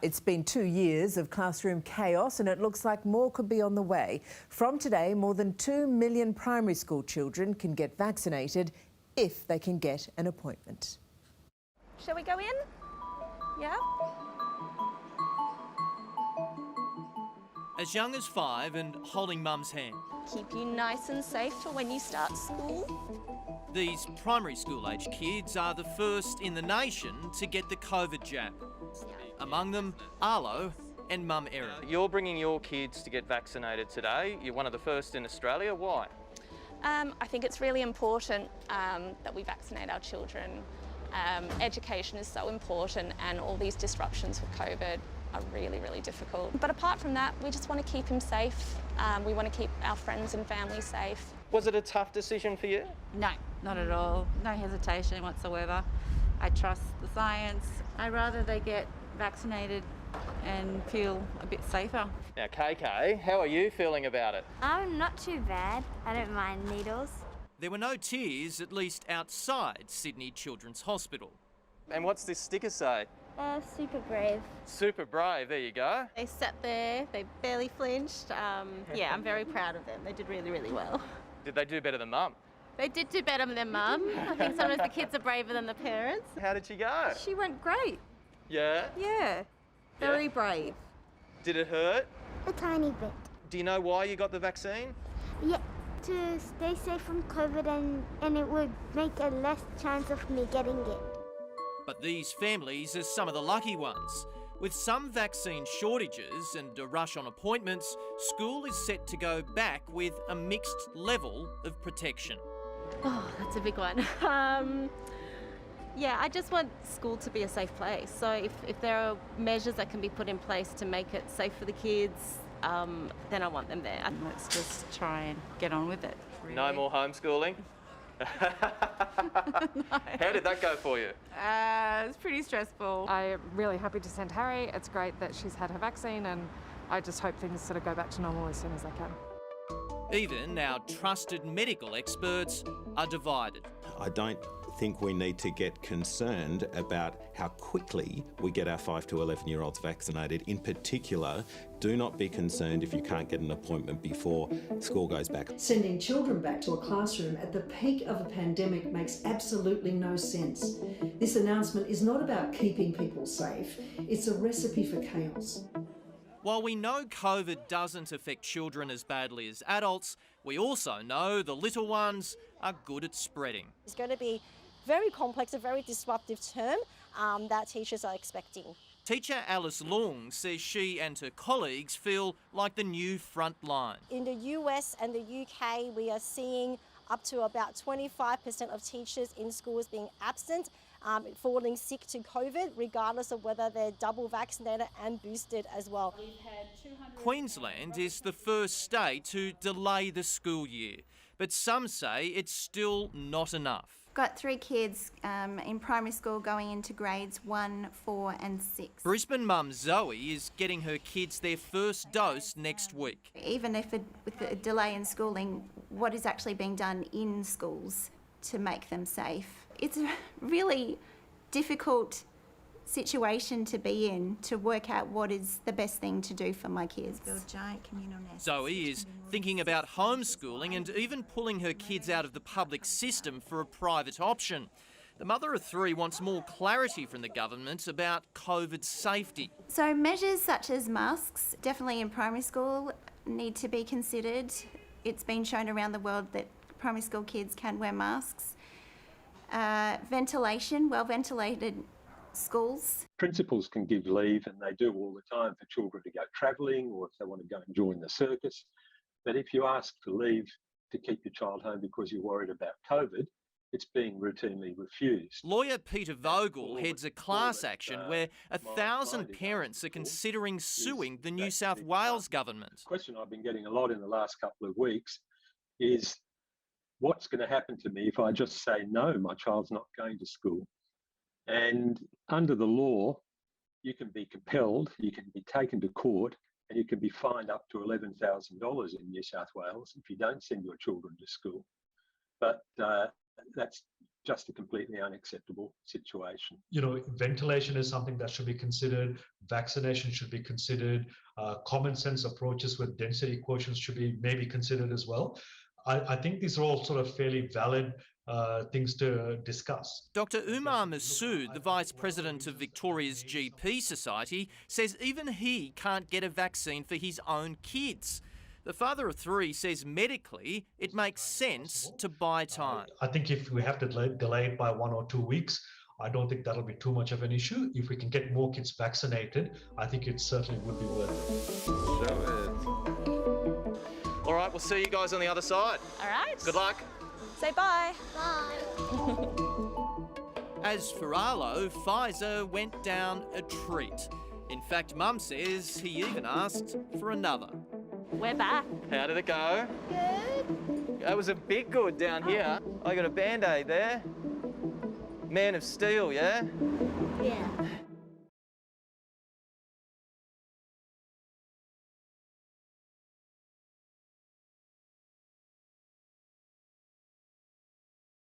It's been 2 years of classroom chaos and it looks like more could be on the way. From today, more than 2 million primary school children can get vaccinated if they can get an appointment. Shall we go in? Yeah? As young as 5 and holding mum's hand. Keep you nice and safe for when you start school. These primary school age kids are the first in the nation to get the COVID jab. Among them, Arlo and mum Erin. You're bringing your kids to get vaccinated today. You're one of the first in Australia. Why? I think it's really important that we vaccinate our children. Education is so important and all these disruptions with COVID are really, really difficult. But apart from that, we just want to keep him safe. We want to keep our friends and family safe. Was it a tough decision for you? No, not at all. No hesitation whatsoever. I trust the science. I'd rather they get vaccinated and feel a bit safer. Now, KK, how are you feeling about it? Not too bad. I don't mind needles. There were no tears, at least outside Sydney Children's Hospital. And what's this sticker say? Super brave. Super brave, there you go. They sat there, they barely flinched. Yeah, I'm very proud of them. They did really, really well. Did they do better than mum? They did do better than mum. I think sometimes the kids are braver than the parents. How did she go? She went great. Yeah? Yeah, very brave. Did it hurt? A tiny bit. Do you know why you got the vaccine? Yeah, to stay safe from COVID and it would make a less chance of me getting it. But these families are some of the lucky ones. With some vaccine shortages and a rush on appointments, school is set to go back with a mixed level of protection. Oh, that's a big one. Yeah, I just want school to be a safe place. So if there are measures that can be put in place to make it safe for the kids, then I want them there. Let's just try and get on with it. Really. No more homeschooling? No. How did that go for you? It's pretty stressful. I'm really happy to send Harry. It's great that she's had her vaccine and I just hope things sort of go back to normal as soon as they can. Even our trusted medical experts are divided. I don't think we need to get concerned about how quickly we get our 5 to 11-year-olds vaccinated. In particular, do not be concerned if you can't get an appointment before school goes back. Sending children back to a classroom at the peak of a pandemic makes absolutely no sense. This announcement is not about keeping people safe, it's a recipe for chaos. While we know COVID doesn't affect children as badly as adults, we also know the little ones are good at spreading. It's going to be very complex, a very disruptive term that teachers are expecting. Teacher Alice Long says she and her colleagues feel like the new front line. In the US and the UK, we are seeing up to about 25% of teachers in schools being absent, falling sick to COVID, regardless of whether they're double vaccinated and boosted as well. Queensland is the first state to delay the school year, but some say it's still not enough. Got 3 kids in primary school going into grades 1, 4 and 6. Brisbane mum Zoe is getting her kids their first dose next week. Even if with a delay in schooling, what is actually being done in schools to make them safe? It's a really difficult situation to be in, to work out what is the best thing to do for my kids. Build giant communal nests. Zoe is thinking about homeschooling and even pulling her kids out of the public system for a private option. The mother of 3 wants more clarity from the government about COVID safety. So measures such as masks, definitely in primary school, need to be considered. It's been shown around the world that primary school kids can wear masks. Ventilation, well-ventilated schools. Principals can give leave, and they do all the time, for children to go travelling or if they want to go and join the circus. But if you ask for leave to keep your child home because you're worried about COVID, it's being routinely refused. Lawyer Peter Vogel heads a class action where 1,000 parents are considering suing the New South Wales government. The question I've been getting a lot in the last couple of weeks is, what's going to happen to me if I just say, no, my child's not going to school? And under the law, you can be compelled, you can be taken to court, and you can be fined up to $11,000 in New South Wales if you don't send your children to school. But that's just a completely unacceptable situation. You know, ventilation is something that should be considered, vaccination should be considered, common sense approaches with density quotients should be maybe considered as well. I think these are all sort of fairly valid things to discuss. Dr Umar Masood, the Vice President of Victoria's GP Society, says even he can't get a vaccine for his own kids. The father of three says medically it makes sense to buy time. I think if we have to delay it by 1 or 2 weeks, I don't think that'll be too much of an issue. If we can get more kids vaccinated, I think it certainly would be worth it. All right, we'll see you guys on the other side. All right. Good luck. Say bye. Bye. As for Arlo, Pfizer went down a treat. In fact, Mum says he even asked for another. We're back. How did it go? Good. That was a bit good down here. I got a Band-Aid there. Man of Steel, yeah? Yeah.